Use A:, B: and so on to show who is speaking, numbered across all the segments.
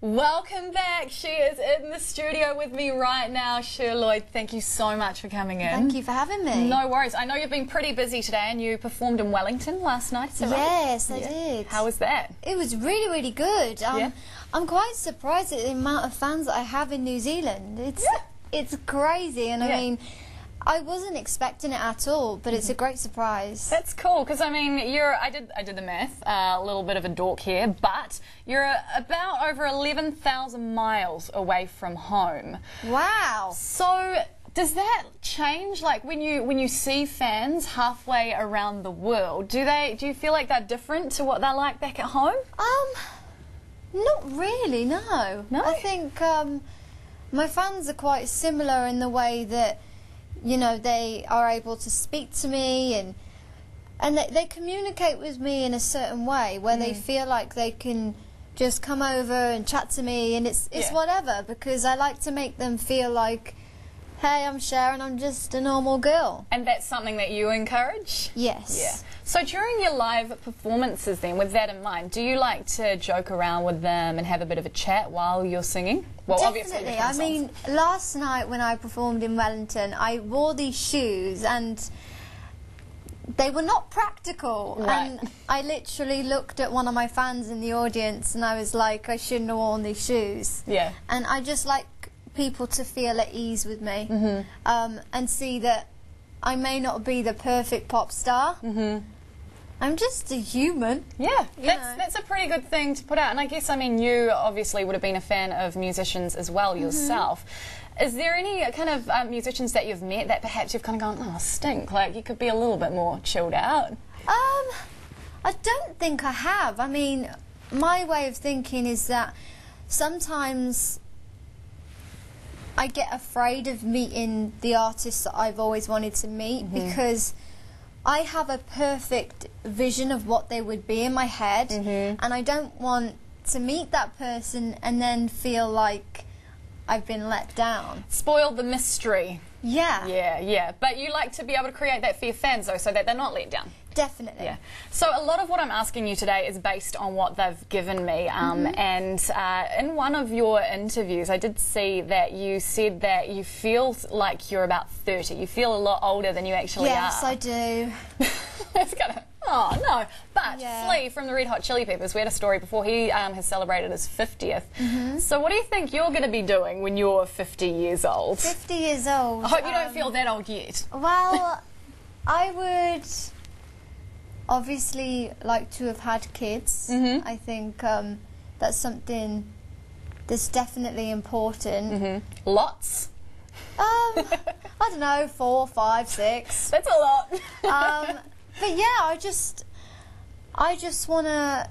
A: Welcome back. She is in the studio with me right now. Cher Lloyd, thank you so much for coming in.
B: Thank you for having me.
A: No worries. I know you've been pretty busy today and you performed in Wellington last night, so
B: yes, I did.
A: How was that?
B: It was really, really good. I'm quite surprised at the amount of fans that I have in New Zealand. It's crazy, and I mean, I wasn't expecting it at all, but it's a great surprise.
A: That's cool, because I mean, I did the math, a little bit of a dork here, but you're about over 11,000 miles away from home.
B: Wow.
A: So does that change, like when you see fans halfway around the world? Do you feel like they're different to what they're like back at home?
B: Not really, no.
A: No?
B: I think my fans are quite similar in the way that, you know, they are able to speak to me and they communicate with me in a certain way where they feel like they can just come over and chat to me, and it's whatever, because I like to make them feel like, hey, I'm Cher and I'm just a normal girl.
A: And that's something that you encourage?
B: Yes.
A: Yeah. So during your live performances then, with that in mind, do you like to joke around with them and have a bit of a chat while you're singing? Well,
B: definitely. I mean, last night when I performed in Wellington, I wore these shoes and they were not practical.
A: Right.
B: And I literally looked at one of my fans in the audience and I was like, I shouldn't have worn these shoes.
A: Yeah.
B: And I just like people to feel at ease with me and see that I may not be the perfect pop star. I'm just a human.
A: Yeah, that's a pretty good thing to put out. And I guess, I mean, you obviously would have been a fan of musicians as well yourself. Is there any kind of musicians that you've met that perhaps you've kind of gone, oh, stink, like you could be a little bit more chilled out?
B: I don't think I have. I mean, my way of thinking is that sometimes I get afraid of meeting the artists that I've always wanted to meet because I have a perfect vision of what they would be in my head, and I don't want to meet that person and then feel like I've been let down.
A: Spoil the mystery.
B: Yeah.
A: Yeah. But you like to be able to create that for your fans, though, so that they're not let down.
B: Definitely.
A: Yeah. So a lot of what I'm asking you today is based on what they've given me. And in one of your interviews, I did see that you said that you feel like you're about 30. You feel a lot older than you actually are.
B: Yes, I do.
A: That's kind of... Oh, no. But Flea from the Red Hot Chili Peppers, we had a story before, he has celebrated his 50th. So what do you think you're going to be doing when you're 50 years old?
B: 50 years old?
A: I hope you don't feel that old yet.
B: Well, I would obviously like to have had kids. I think that's something that's definitely important.
A: Lots?
B: I don't know, 4, 5, 6.
A: That's a lot.
B: But yeah, I just want to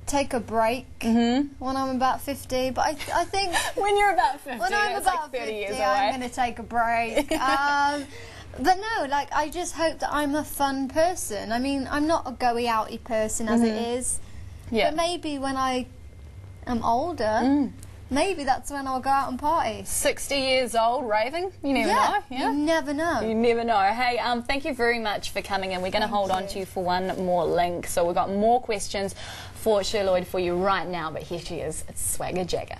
B: take a break when I'm about 50. But I think
A: when you're about 50,
B: when I'm about
A: like 30 years away.
B: I'm going to take a break. But no, like, I just hope that I'm a fun person. I mean, I'm not a goey-outy person as it is. But maybe when I am older, maybe that's when I'll go out and party. 60
A: years old, raving? You never know.
B: Yeah, you never know.
A: You never know. Hey, thank you very much for coming in. We're going to hold on to you for one more link. So we've got more questions for Cher Lloyd for you right now, but here she is. It's Swagger Jagger.